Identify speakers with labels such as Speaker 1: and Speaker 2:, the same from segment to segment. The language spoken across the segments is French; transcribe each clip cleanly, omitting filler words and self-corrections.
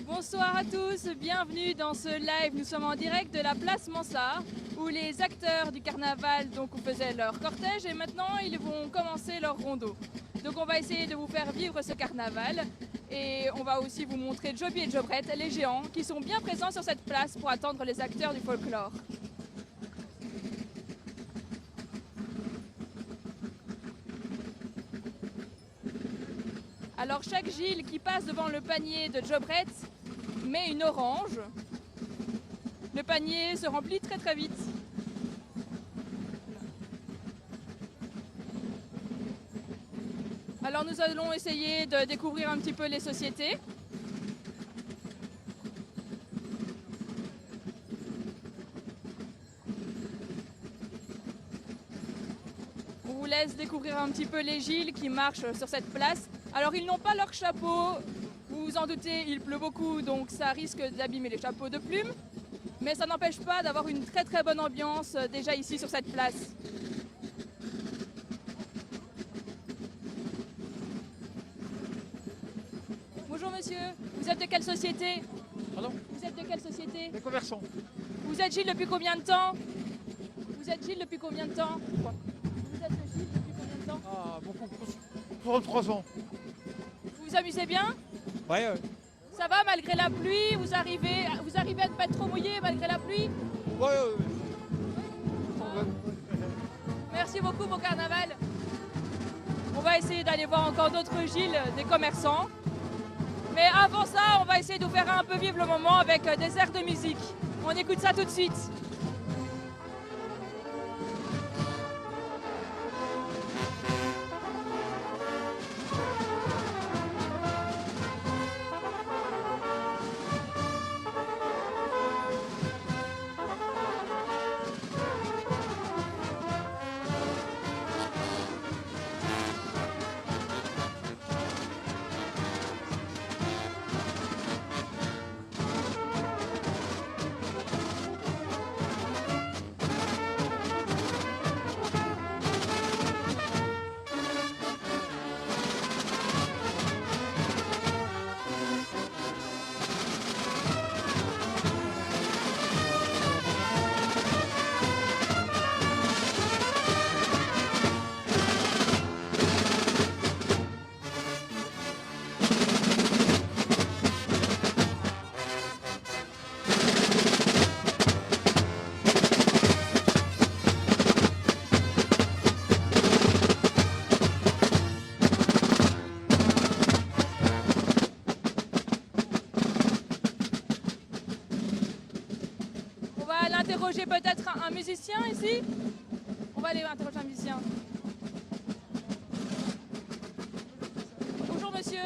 Speaker 1: Bonsoir à tous, bienvenue dans ce live. Nous sommes en direct de la place Mansart où les acteurs du carnaval faisaient leur cortège et maintenant ils vont commencer leur rondeau. Donc on va essayer de vous faire vivre ce carnaval et on va aussi vous montrer Joby et Jobrette, les géants, qui sont bien présents sur cette place pour attendre les acteurs du folklore. Alors chaque Gilles qui passe devant le panier de Jobrette met une orange. Le panier se remplit très très vite. Alors nous allons essayer de découvrir un petit peu les sociétés. On vous laisse découvrir un petit peu les Gilles qui marchent sur cette place. Alors ils n'ont pas leur chapeau, vous vous en doutez, il pleut beaucoup donc ça risque d'abîmer les chapeaux de plumes. Mais ça n'empêche pas d'avoir une très très bonne ambiance déjà ici sur cette place. Bonjour monsieur, vous êtes de quelle société?
Speaker 2: Pardon?
Speaker 1: Vous êtes de quelle société?
Speaker 2: Les commerçants.
Speaker 1: Vous êtes Gilles depuis combien de temps? Vous êtes Gilles depuis combien de temps?
Speaker 2: Quoi?
Speaker 1: Vous êtes Gilles depuis combien de temps?
Speaker 2: Ah, beaucoup. 33 ans.
Speaker 1: Vous vous amusez bien?
Speaker 2: Ouais.
Speaker 1: Ça va malgré la pluie? Vous arrivez à ne pas être trop mouillé malgré la pluie?
Speaker 2: Ouais.
Speaker 1: Merci beaucoup pour carnaval. On va essayer d'aller voir encore d'autres Gilles, des commerçants. Mais avant ça, on va essayer de vous faire un peu vivre le moment avec des airs de musique. On écoute ça tout de suite. Interroger peut-être un musicien ici. On va aller interroger un musicien. Bonjour monsieur.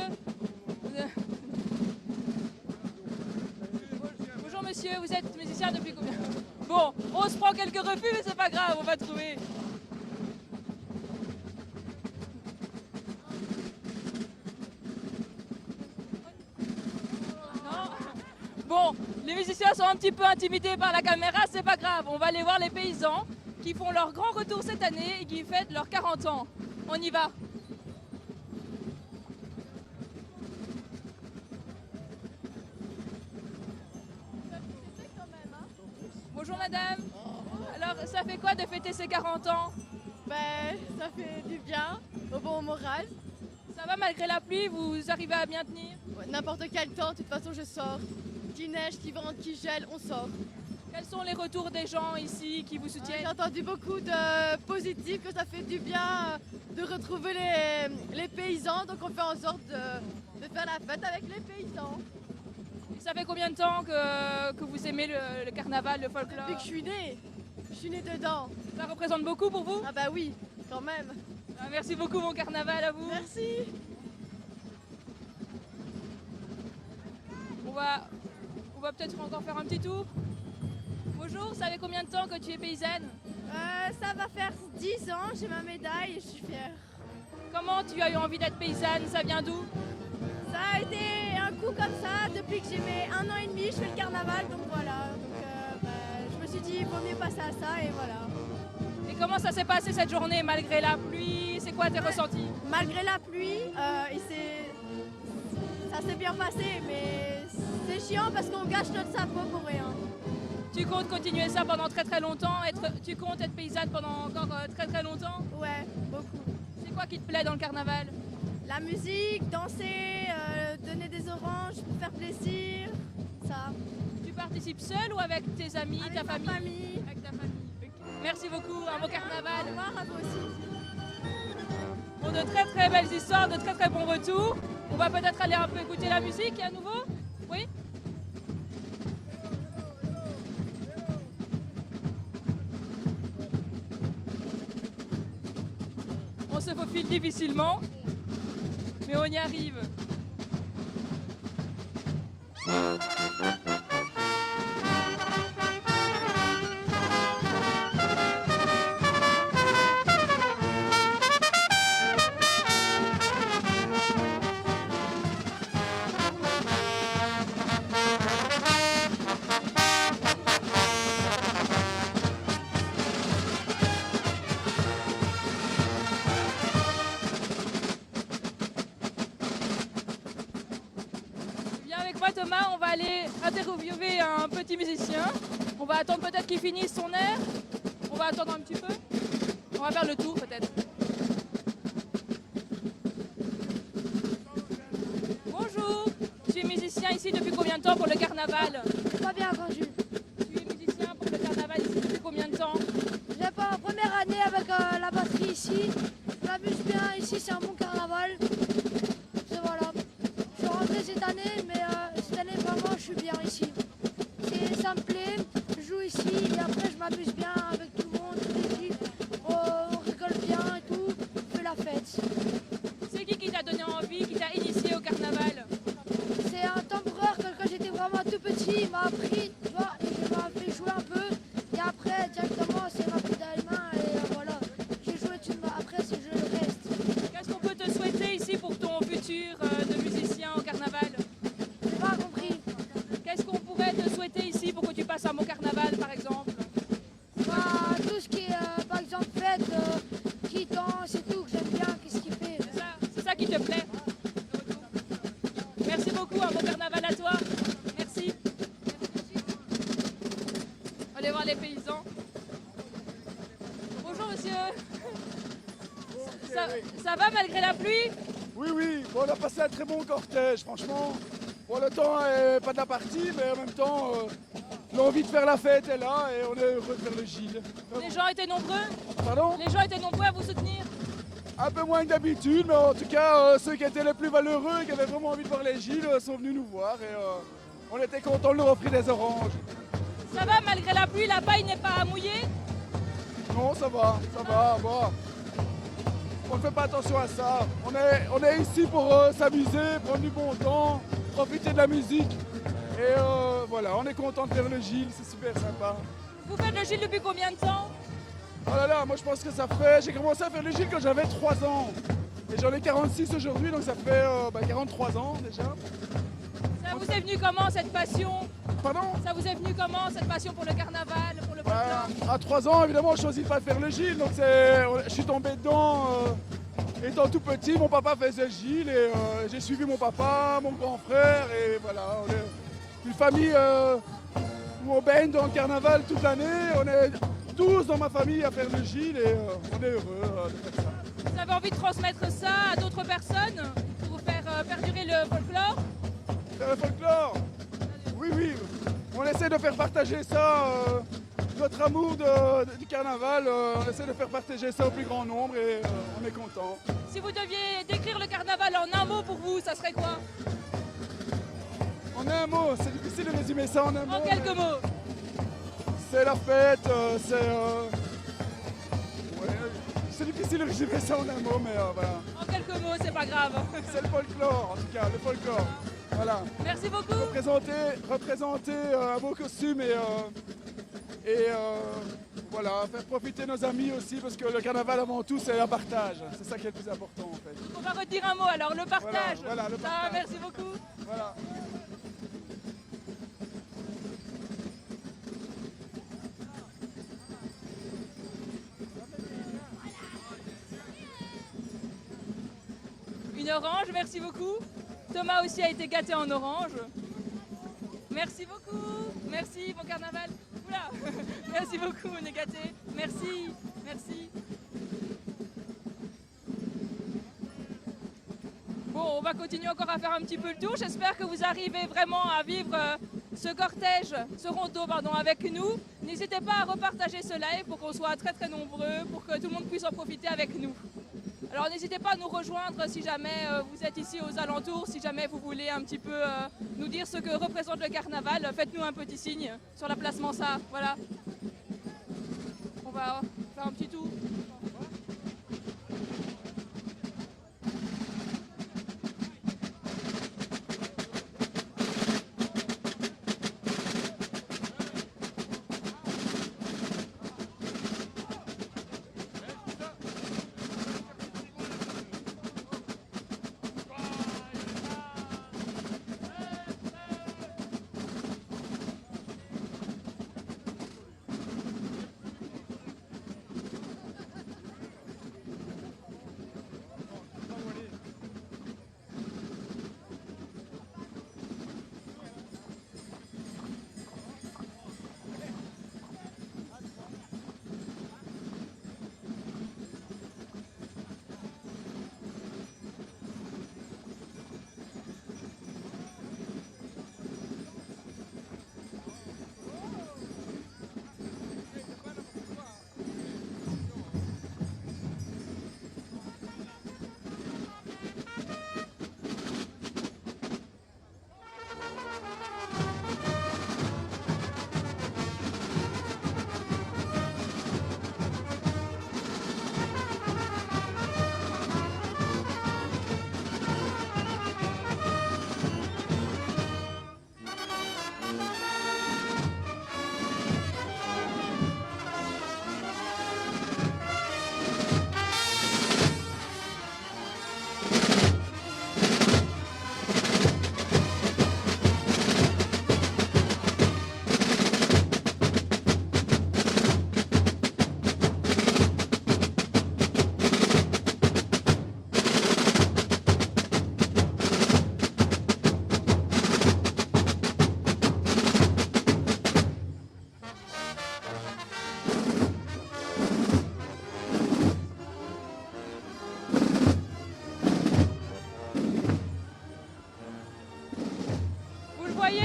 Speaker 1: Bonjour monsieur, vous êtes musicien depuis combien? Bon, on se prend quelques refus mais c'est pas grave, on va trouver. Bon, les musiciens sont un petit peu intimidés par la caméra, c'est pas grave. On va aller voir les paysans qui font leur grand retour cette année et qui fêtent leurs 40 ans. On y va. Bonjour madame. Alors, ça fait quoi de fêter ses 40 ans?
Speaker 3: Ben, ça fait du bien, au bon moral.
Speaker 1: Ça va malgré la pluie, vous arrivez à bien tenir?
Speaker 3: Ouais, n'importe quel temps, de toute façon je sors. Qui neige, qui vente, qui gèle, on sort.
Speaker 1: Quels sont les retours des gens ici qui vous soutiennent?
Speaker 3: J'ai entendu beaucoup de positifs, que ça fait du bien de retrouver les paysans, donc on fait en sorte de faire la fête avec les paysans.
Speaker 1: Et ça fait combien de temps que vous aimez le carnaval, le folklore?
Speaker 3: Depuis que je suis née dedans.
Speaker 1: Ça représente beaucoup pour vous?
Speaker 3: Ah bah oui, quand même.
Speaker 1: Ah, merci beaucoup, bon carnaval à vous.
Speaker 3: Merci.
Speaker 1: On va peut-être encore faire un petit tour. Bonjour, ça fait combien de temps que tu es paysanne?
Speaker 3: Ça va faire 10 ans, j'ai ma médaille et je suis fière.
Speaker 1: Comment tu as eu envie d'être paysanne? Ça vient d'où?
Speaker 3: Ça a été un coup comme ça, depuis que j'ai mes 1 an et demi, je fais le carnaval, donc voilà. Donc, je me suis dit, il vaut mieux passer à ça et voilà.
Speaker 1: Et comment ça s'est passé cette journée malgré la pluie? C'est quoi tes ressentis?
Speaker 3: Malgré la pluie, ça s'est bien passé, mais c'est chiant parce qu'on gâche notre sapot pour rien.
Speaker 1: Tu comptes continuer ça pendant très très longtemps? Tu comptes être paysanne pendant encore très très longtemps?
Speaker 3: Ouais, beaucoup.
Speaker 1: C'est quoi qui te plaît dans le carnaval?
Speaker 3: La musique, danser, donner des oranges pour faire plaisir, ça.
Speaker 1: Tu participes seule ou avec tes amis,
Speaker 3: Avec
Speaker 1: ta
Speaker 3: ma
Speaker 1: famille?
Speaker 3: famille.
Speaker 1: Avec ta famille. Ok. Merci beaucoup, un beau
Speaker 3: Au
Speaker 1: carnaval.
Speaker 3: revoir à vous aussi.
Speaker 1: Bon, de très très belles histoires, de très très bons retours. On va peut-être aller un peu écouter la musique à nouveau? Oui? On se faufile difficilement, mais on y arrive. Viens avec moi Thomas, on va aller interviewer un petit musicien. On va attendre peut-être qu'il finisse son air. On va attendre un petit peu. On va faire le tour peut-être. Bonjour, tu es musicien ici depuis combien de temps pour le carnaval?
Speaker 3: Pas bien entendu.
Speaker 1: Tu es musicien pour le carnaval ici depuis combien de temps?
Speaker 3: J'ai pas la première année avec la batterie ici. Je m'amuse bien ici, c'est un bon carnaval. Et voilà. Je suis rentré cette année, mais cette année vraiment je suis bien ici. Ça me plaît, je joue ici et après je m'amuse bien avec tout le monde, toute l'équipe. On rigole bien et tout, on fait la fête.
Speaker 1: C'est qui t'a donné envie, qui t'a initié au carnaval?
Speaker 3: C'est un temporaire que quand j'étais vraiment tout petit, il m'a appris, tu vois, et il m'a fait jouer un peu. Et après, directement, c'est m'a pris dans les mains et voilà. J'ai joué tout, après c'est joué le reste.
Speaker 1: Qu'est-ce qu'on peut te souhaiter ici pour ton futur de musicien au carnaval?
Speaker 3: J'ai pas compris.
Speaker 1: Qu'est-ce qu'on pourrait te souhaiter ici pour que tu passes un bon carnaval par exemple?
Speaker 3: Bah, tout ce qui est, par exemple, fête, qui danse et tout, que j'aime bien, qu'est-ce qu'il fait.
Speaker 1: C'est ça qui te plaît? Merci beaucoup, un bon carnaval à toi. Merci. Allez voir les paysans. Bonjour monsieur. Ça va malgré la pluie?
Speaker 2: Oui, oui, bon, on a passé un très bon cortège, franchement. Bon, le temps est pas de la partie, mais en même temps, l'envie de faire la fête est là et on est heureux de faire le Gilles.
Speaker 1: Les gens étaient nombreux?
Speaker 2: Pardon?
Speaker 1: Les gens étaient nombreux à vous soutenir?
Speaker 2: Un peu moins que d'habitude, mais en tout cas, ceux qui étaient les plus valeureux et qui avaient vraiment envie de voir les Gilles sont venus nous voir et on était contents de leur offrir des oranges.
Speaker 1: Ça va malgré la pluie, la paille n'est pas mouillée?
Speaker 2: Non, ça va, bon. On ne fait pas attention à ça. On est ici pour s'amuser, prendre du bon temps, profiter de la musique. Et voilà, on est content de faire le Gilles, c'est super sympa.
Speaker 1: Vous faites le Gilles depuis combien de temps?
Speaker 2: Oh là là, moi je pense que ça fait... J'ai commencé à faire le Gilles quand j'avais 3 ans. Et j'en ai 46 aujourd'hui, donc ça fait 43 ans déjà.
Speaker 1: Ça vous est venu comment cette passion?
Speaker 2: Pardon?
Speaker 1: Ça vous est venu comment cette passion pour le carnaval, pour le folklore?
Speaker 2: À 3 ans, évidemment, je choisis pas de faire le Gilles, donc je suis tombé dedans. Étant tout petit, mon papa faisait le Gilles et j'ai suivi mon papa, mon grand frère et voilà. On est une famille où on baigne dans le carnaval toute l'année. On est tous dans ma famille à faire le Gilles et on est heureux de faire ça.
Speaker 1: Vous avez envie de transmettre ça à d'autres personnes pour faire perdurer le folklore?
Speaker 2: Faire le folklore? Oui, oui. On essaie de faire partager ça, notre amour du carnaval. On essaie de faire partager ça au plus grand nombre et on est content.
Speaker 1: Si vous deviez décrire le carnaval en un mot pour vous, ça serait quoi?
Speaker 2: En un mot, c'est difficile de résumer ça en un mot.
Speaker 1: En quelques mots.
Speaker 2: C'est la fête, c'est difficile de résumer ça en un mot, mais voilà.
Speaker 1: En quelques mots, c'est pas grave.
Speaker 2: C'est le folklore, en tout cas, le folklore. Voilà.
Speaker 1: Merci beaucoup.
Speaker 2: Représenter un beau costume et voilà, faire profiter nos amis aussi, parce que le carnaval avant tout, c'est un partage. C'est ça qui est le plus important en fait.
Speaker 1: On va retenir un mot alors, le partage.
Speaker 2: Voilà, le
Speaker 1: Ça,
Speaker 2: partage.
Speaker 1: merci beaucoup.
Speaker 2: Voilà.
Speaker 1: Une orange, merci beaucoup. Thomas aussi a été gâté en orange. Merci beaucoup. Merci, bon carnaval. Oula. Merci beaucoup, on est gâtés. Merci, merci. Bon, on va continuer encore à faire un petit peu le tour. J'espère que vous arrivez vraiment à vivre ce cortège, ce rondeau, pardon, avec nous. N'hésitez pas à repartager ce live pour qu'on soit très très nombreux, pour que tout le monde puisse en profiter avec nous. Alors n'hésitez pas à nous rejoindre si jamais vous êtes ici aux alentours, si jamais vous voulez un petit peu nous dire ce que représente le carnaval, faites-nous un petit signe sur la place Mansart, voilà. On va faire un petit tour.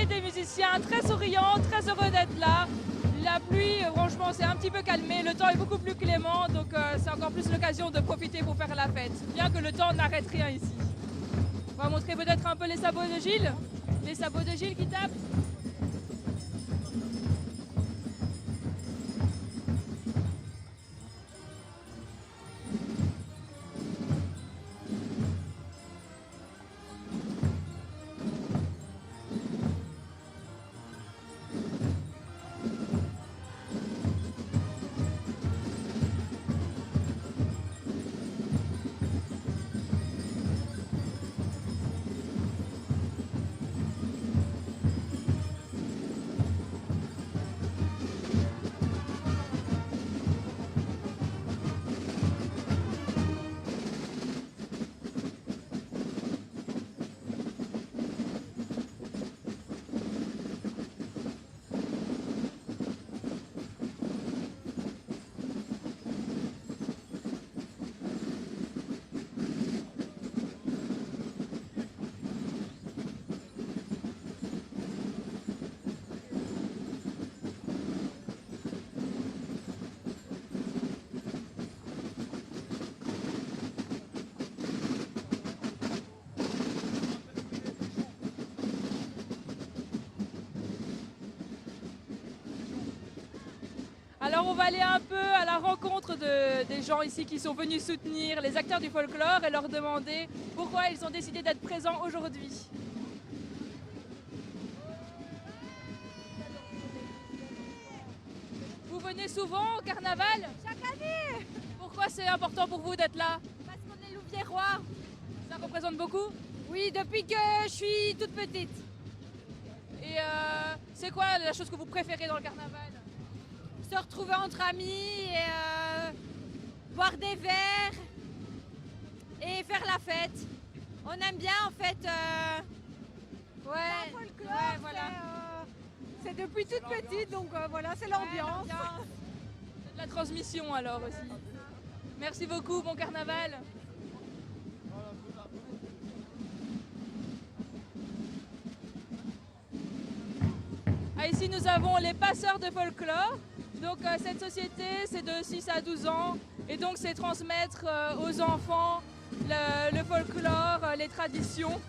Speaker 1: Des musiciens très souriants, très heureux d'être là. La pluie, franchement, c'est un petit peu calmé. Le temps est beaucoup plus clément, donc c'est encore plus l'occasion de profiter pour faire la fête. Bien que le temps n'arrête rien ici. On va montrer peut-être un peu les sabots de Gilles. Les sabots de Gilles qui tapent. Alors on va aller un peu à la rencontre des gens ici qui sont venus soutenir les acteurs du folklore et leur demander pourquoi ils ont décidé d'être présents aujourd'hui. Vous venez souvent au carnaval?
Speaker 4: Chaque année.
Speaker 1: Pourquoi c'est important pour vous d'être là?
Speaker 4: Parce qu'on est Louviérois.
Speaker 1: Ça représente beaucoup?
Speaker 4: Oui, depuis que je suis toute petite.
Speaker 1: Et c'est quoi la chose que vous préférez dans le carnaval?
Speaker 4: Se retrouver entre amis et boire des verres et faire la fête. On aime bien en fait.
Speaker 3: Ouais,
Speaker 4: folklore,
Speaker 3: ouais, voilà.
Speaker 4: depuis toute petite, donc voilà, c'est l'ambiance.
Speaker 1: C'est de la transmission alors aussi. Merci beaucoup, bon carnaval. Ah, ici nous avons les passeurs de folklore. Donc cette société c'est de 6 à 12 ans et donc c'est transmettre aux enfants le folklore, les traditions.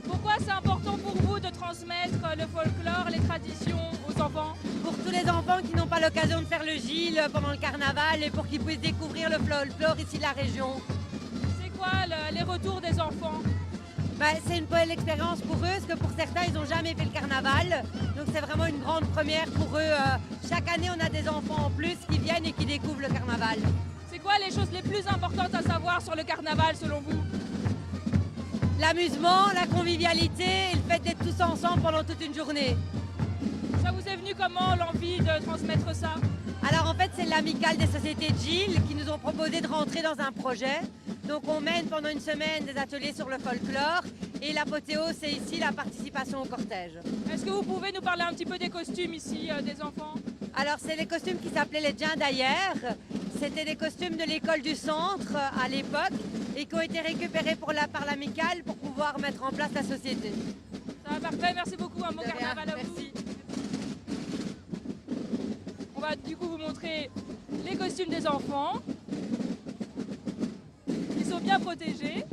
Speaker 1: Pourquoi c'est important pour vous de transmettre le folklore, les traditions aux enfants?
Speaker 5: Pour tous les enfants qui n'ont pas l'occasion de faire le gil pendant le carnaval et pour qu'ils puissent découvrir le folklore ici de la région.
Speaker 1: C'est quoi les retours des enfants?
Speaker 5: C'est une belle expérience pour eux, parce que pour certains, ils n'ont jamais fait le carnaval. Donc c'est vraiment une grande première pour eux. Chaque année, on a des enfants en plus qui viennent et qui découvrent le carnaval.
Speaker 1: C'est quoi les choses les plus importantes à savoir sur le carnaval selon vous?
Speaker 5: L'amusement, la convivialité et le fait d'être tous ensemble pendant toute une journée.
Speaker 1: Ça vous est venu comment l'envie de transmettre ça?
Speaker 5: Alors en fait, c'est l'amicale des sociétés de Gilles qui nous ont proposé de rentrer dans un projet. Donc on mène pendant une semaine des ateliers sur le folklore et l'apothéose, c'est ici la participation au cortège.
Speaker 1: Est-ce que vous pouvez nous parler un petit peu des costumes ici des enfants?
Speaker 5: Alors c'est les costumes qui s'appelaient les Djinns d'Ayer. C'était des costumes de l'école du centre à l'époque et qui ont été récupérés par l'amicale pour pouvoir mettre en place la société.
Speaker 1: Ça va, parfait, merci beaucoup, un bon
Speaker 5: De rien,
Speaker 1: carnaval à vous.
Speaker 5: merci.
Speaker 1: On va du coup vous montrer les costumes des enfants. Ils sont bien protégés.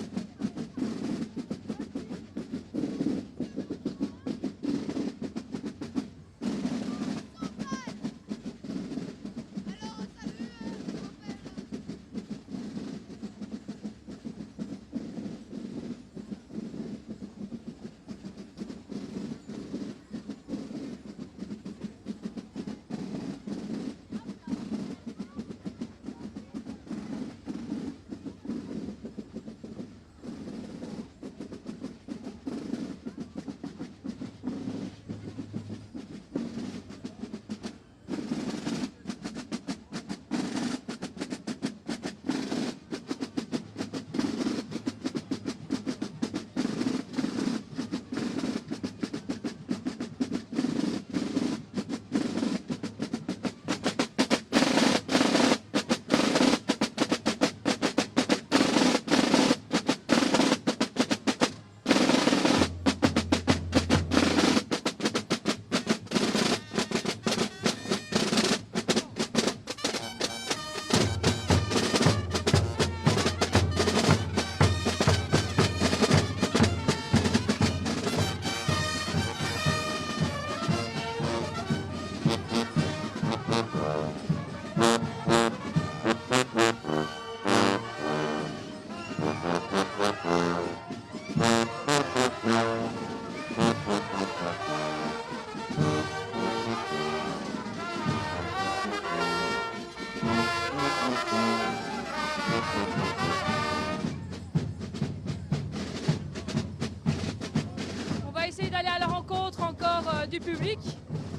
Speaker 1: On va essayer d'aller à la rencontre encore du public.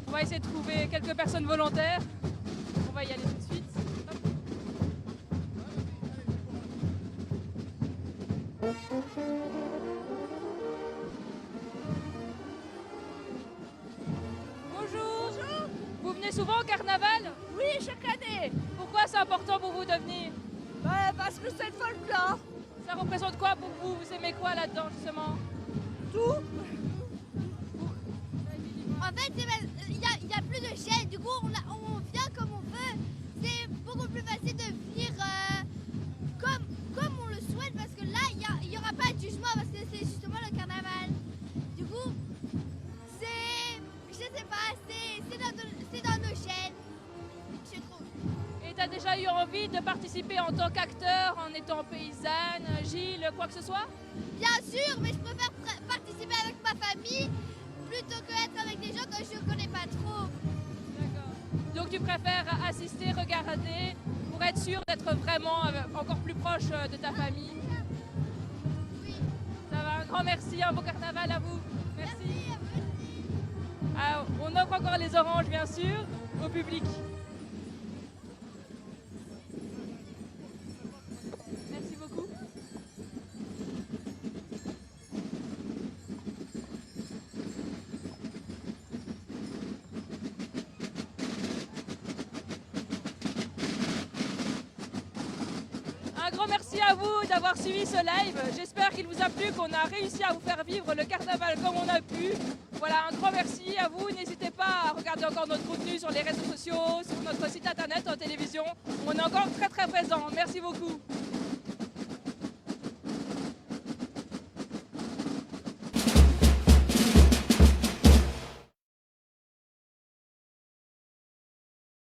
Speaker 1: On va essayer de trouver quelques personnes volontaires. On va y aller tout de suite. Bonjour. Vous venez souvent au carnaval?
Speaker 6: Oui, chaque année.
Speaker 1: Pourquoi c'est important pour vous de venir?
Speaker 6: Parce que c'est le folklore.
Speaker 1: Ça représente quoi pour vous? Vous aimez quoi là-dedans justement?
Speaker 6: Tout.
Speaker 3: En fait, il y a plus de chaînes, du coup on vient comme on veut. C'est beaucoup plus facile de venir comme on le souhaite parce que là, il n'y aura pas de jugement parce que c'est justement le carnaval. Du coup, je sais pas, c'est dans nos chaînes, je trouve.
Speaker 1: Et t'as déjà as eu envie de participer en tant qu'acteur, en étant paysanne, Gilles, quoi que ce soit?
Speaker 7: Bien sûr, mais je préfère participer avec ma famille plutôt que être avec des gens que je ne connais pas trop.
Speaker 1: D'accord. Donc tu préfères assister, regarder, pour être sûr d'être vraiment encore plus proche de ta famille?
Speaker 7: Oui.
Speaker 1: Ça va, un grand merci, un beau carnaval à vous. Merci.
Speaker 7: Merci à vous aussi.
Speaker 1: Ah, on offre encore les oranges, bien sûr, au public. Merci beaucoup. Un grand merci à vous d'avoir suivi ce live. J'espère qu'il vous a plu, qu'on a réussi à vous faire vivre le carnaval comme on a pu. Voilà, un grand merci à vous. N'hésitez pas à regarder encore notre contenu sur les réseaux sociaux, sur notre site internet, en télévision. On est encore très très présents. Merci beaucoup.